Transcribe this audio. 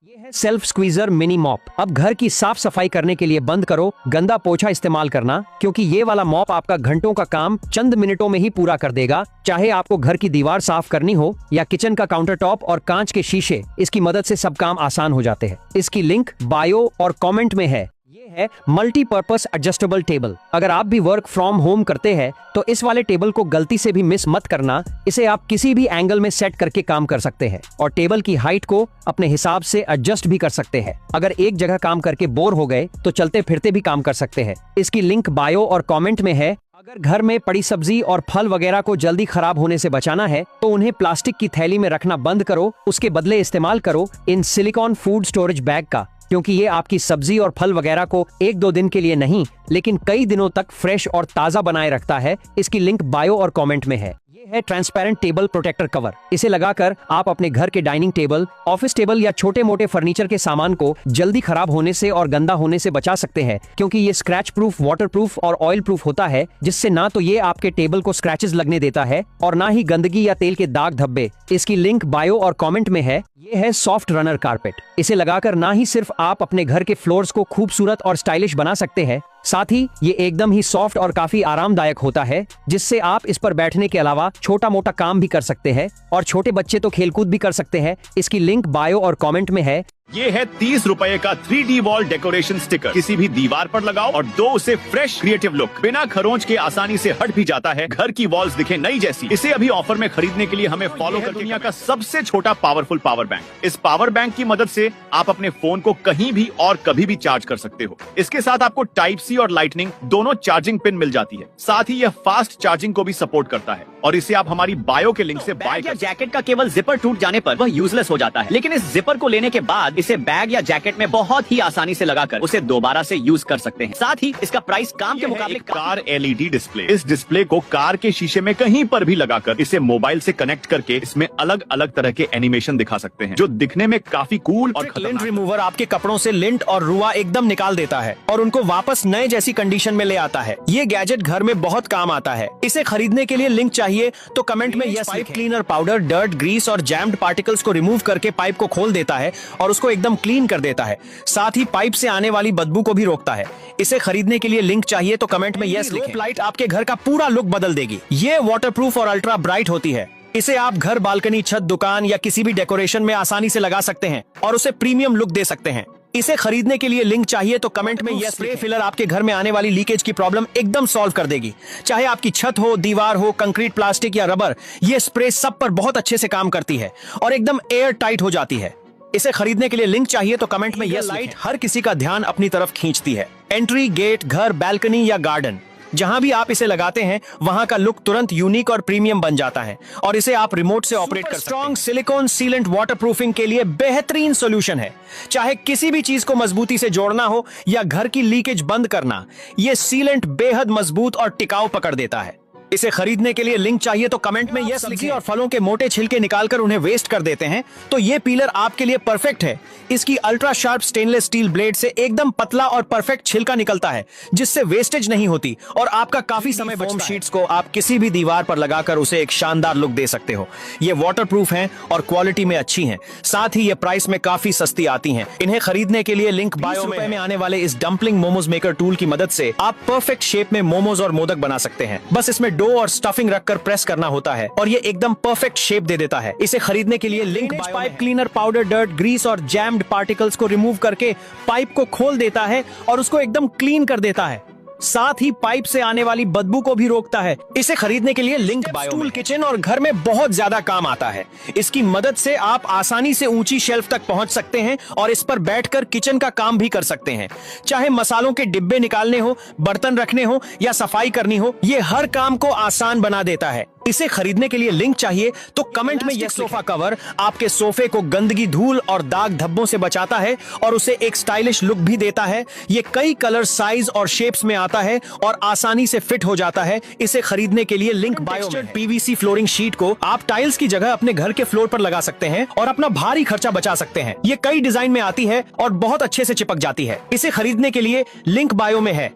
ये है self squeezer mini mop. अब घर की साफ सफाई करने के लिए बंद करो गंदा पोछा इस्तेमाल करना, क्योंकि ये वाला मॉप आपका घंटों का काम चंद मिनटों में ही पूरा कर देगा। चाहे आपको घर की दीवार साफ करनी हो या किचन का काउंटर टॉप और कांच के शीशे, इसकी मदद से सब काम आसान हो जाते हैं। इसकी लिंक बायो और कमेंट में है। है मल्टीपर्पस एडजस्टेबल टेबल। अगर आप भी वर्क फ्रॉम होम करते हैं तो इस वाले टेबल को गलती से भी मिस मत करना। इसे आप किसी भी एंगल में सेट करके काम कर सकते हैं और टेबल की हाइट को अपने हिसाब से एडजस्ट भी कर सकते हैं। अगर एक जगह काम करके बोर हो गए तो चलते फिरते भी काम कर सकते हैं। इसकी लिंक बायो और कमेंट में है। अगर घर में पड़ी सब्जी और फल वगैरह को जल्दी खराब होने से बचाना है तो उन्हें प्लास्टिक की थैली में रखना बंद करो, उसके बदले इस्तेमाल करो इन सिलिकॉन फूड स्टोरेज बैग का, क्योंकि ये आपकी सब्जी और फल वगैरह को एक दो दिन के लिए नहीं लेकिन कई दिनों तक फ्रेश और ताजा बनाए रखता है। इसकी लिंक बायो और कमेंट में है। ये है ट्रांसपेरेंट टेबल प्रोटेक्टर कवर। इसे लगाकर आप अपने घर के डाइनिंग टेबल, ऑफिस टेबल या छोटे मोटे फर्नीचर के सामान को जल्दी खराब होने से और गंदा होने से बचा सकते हैं, क्योंकि ये स्क्रैच प्रूफ, वाटर प्रूफ और ऑयल प्रूफ होता है, जिससे ना तो ये आपके टेबल को स्क्रैचेस लगने देता है और ना ही गंदगी या तेल के दाग धब्बे। इसकी लिंक बायो और कमेंट में है। ये है सॉफ्ट रनर कारपेट। इसे लगाकर ना ही सिर्फ आप अपने घर के फ्लोर्स को खूबसूरत और स्टाइलिश बना सकते हैं, साथ ही ये एकदम ही सॉफ्ट और काफी आरामदायक होता है, जिससे आप इस पर बैठने के अलावा छोटा मोटा काम भी कर सकते हैं और छोटे बच्चे तो खेलकूद भी कर सकते हैं। इसकी लिंक बायो और कमेंट में है। ये है 30 रुपए का 3D वॉल डेकोरेशन स्टिकर। किसी भी दीवार पर लगाओ और दो उसे फ्रेश क्रिएटिव लुक। बिना खरोंच के आसानी से हट भी जाता है, घर की वॉल्स दिखे नई जैसी। इसे अभी ऑफर में खरीदने के लिए हमें फॉलो कर। दुनिया का सबसे छोटा पावरफुल पावर बैंक। इस पावर बैंक की मदद से आप अपने फोन को कहीं भी और कभी भी चार्ज कर सकते हो। इसके साथ आपको टाइप सी और लाइटनिंग दोनों चार्जिंग पिन मिल जाती है। साथ ही यह फास्ट चार्जिंग को भी सपोर्ट करता है और इसे आप हमारी बायो के लिंक से बाय कर। जैकेट का केवल जिपर टूट जाने पर वह यूजलेस हो जाता है, लेकिन इस जिपर को लेने के बाद इसे बैग या जैकेट में बहुत ही आसानी से लगाकर उसे दोबारा से यूज कर सकते हैं। साथ ही इसका प्राइस काम के मुकाबले कार LED डिस्प्ले। इस डिस्प्ले को कार के शीशे में कहीं पर भी लगाकर इसे मोबाइल से कनेक्ट करके इसमें अलग अलग तरह के एनिमेशन दिखा सकते हैं, जो दिखने में काफी कूल और लिंट रिमूवर आपके कपड़ों से लिंट और रुआ एकदम निकाल देता है और उनको वापस नए जैसी कंडीशन में ले आता है। ये गैजेट घर में बहुत काम आता है। इसे खरीदने के लिए लिंक चाहिए तो कमेंट में yes. Pipe cleaner powder dirt, grease और जैम्ड पार्टिकल्स को रिमूव करके पाइप को खोल देता है और उसको एकदम क्लीन कर देता है। साथ ही पाइप से आने वाली बदबू को भी रोकता है। इसे खरीदने के लिए लिंक चाहिए तो कमेंट में यस लिखें। लाइट आपके घर का पूरा लुक बदल देगी। ये वाटरप्रूफ और अल्ट्रा ब्राइट होती है। इसे आप घर, बालकनी, छत, दुकान या किसी भी डेकोरेशन में आसानी से लगा सकते हैं और उसे प्रीमियम लुक दे सकते हैं। इसे खरीदने के लिए लिंक चाहिए तो कमेंट में यस। स्प्रे फिलर आपके घर में आने वाली लीकेज की प्रॉब्लम एकदम सॉल्व कर देगी। चाहे आपकी छत हो, दीवार हो, कंक्रीट, प्लास्टिक या रबर, ये स्प्रे सब पर बहुत अच्छे से काम करती है और एकदम एयर टाइट हो जाती है। इसे खरीदने के लिए लिंक चाहिए तो कमेंट में यस। लाइट हर किसी का ध्यान अपनी तरफ खींचती है। एंट्री गेट, घर, बैल्कनी या गार्डन, जहां भी आप इसे लगाते हैं वहां का लुक तुरंत यूनिक और प्रीमियम बन जाता है और इसे आप रिमोट से ऑपरेट कर सकते हैं। स्ट्रॉन्ग सिलिकॉन सीलेंट वाटरप्रूफिंग के लिए बेहतरीन सॉल्यूशन है। चाहे किसी भी चीज को मजबूती से जोड़ना हो या घर की लीकेज बंद करना, यह सीलेंट बेहद मजबूत और टिकाऊ पकड़ देता है। इसे खरीदने के लिए लिंक चाहिए तो कमेंट में यस। सब्जी और फलों के मोटे छिलके निकालकर उन्हें वेस्ट कर देते हैं तो ये पीलर आपके लिए परफेक्ट है। इसकी ultra sharp stainless steel blade से एकदम पतला और परफेक्ट छिलका निकलता है, जिससे वेस्टेज नहीं होती और आपका काफी समय बचता है। फोम शीट्स को आप किसी भी दीवार पर लगाकर उसे एक शानदार लुक दे सकते हो। ये वाटरप्रूफ हैं और क्वालिटी में अच्छी हैं। साथ ही ये प्राइस में काफी सस्ती आती हैं। इन्हें खरीदने के लिए लिंक बायो में आने वाले इस डंपलिंग मोमोज मेकर टूल की मदद से आप परफेक्ट शेप में मोमोज और मोदक बना सकते हैं। बस इसमें डो और स्टफिंग रखकर प्रेस करना होता है और ये एकदम परफेक्ट शेप दे देता है। इसे खरीदने के लिए link pipe cleaner powder dirt, grease और जैम्ड पार्टिकल्स को रिमूव करके पाइप को खोल देता है और उसको एकदम क्लीन कर देता है। साथ ही पाइप से आने वाली बदबू को भी रोकता है। इसे खरीदने के लिए लिंक बायो। टूल किचन और घर में बहुत ज्यादा काम आता है। इसकी मदद से आप आसानी से ऊंची शेल्फ तक पहुंच सकते हैं और इस पर बैठकर किचन का काम भी कर सकते हैं। चाहे मसालों के डिब्बे निकालने हो, बर्तन रखने हो या सफाई करनी हो, ये हर काम को आसान बना देता है। इसे खरीदने के लिए लिंक चाहिए तो कमेंट में यस। सोफा कवर आपके सोफे को गंदगी, धूल और दाग धब्बों से बचाता है और उसे एक स्टाइलिश लुक भी देता है। ये कई कलर, साइज और शेप्स में आता है और आसानी से फिट हो जाता है। इसे खरीदने के लिए लिंक बायो में। PVC फ्लोरिंग शीट को आप टाइल्स की जगह अपने घर के फ्लोर पर लगा सकते हैं और अपना भारी खर्चा बचा सकते हैं। ये कई डिजाइन में आती है और बहुत अच्छे से चिपक जाती है। इसे खरीदने के लिए लिंक बायो में है।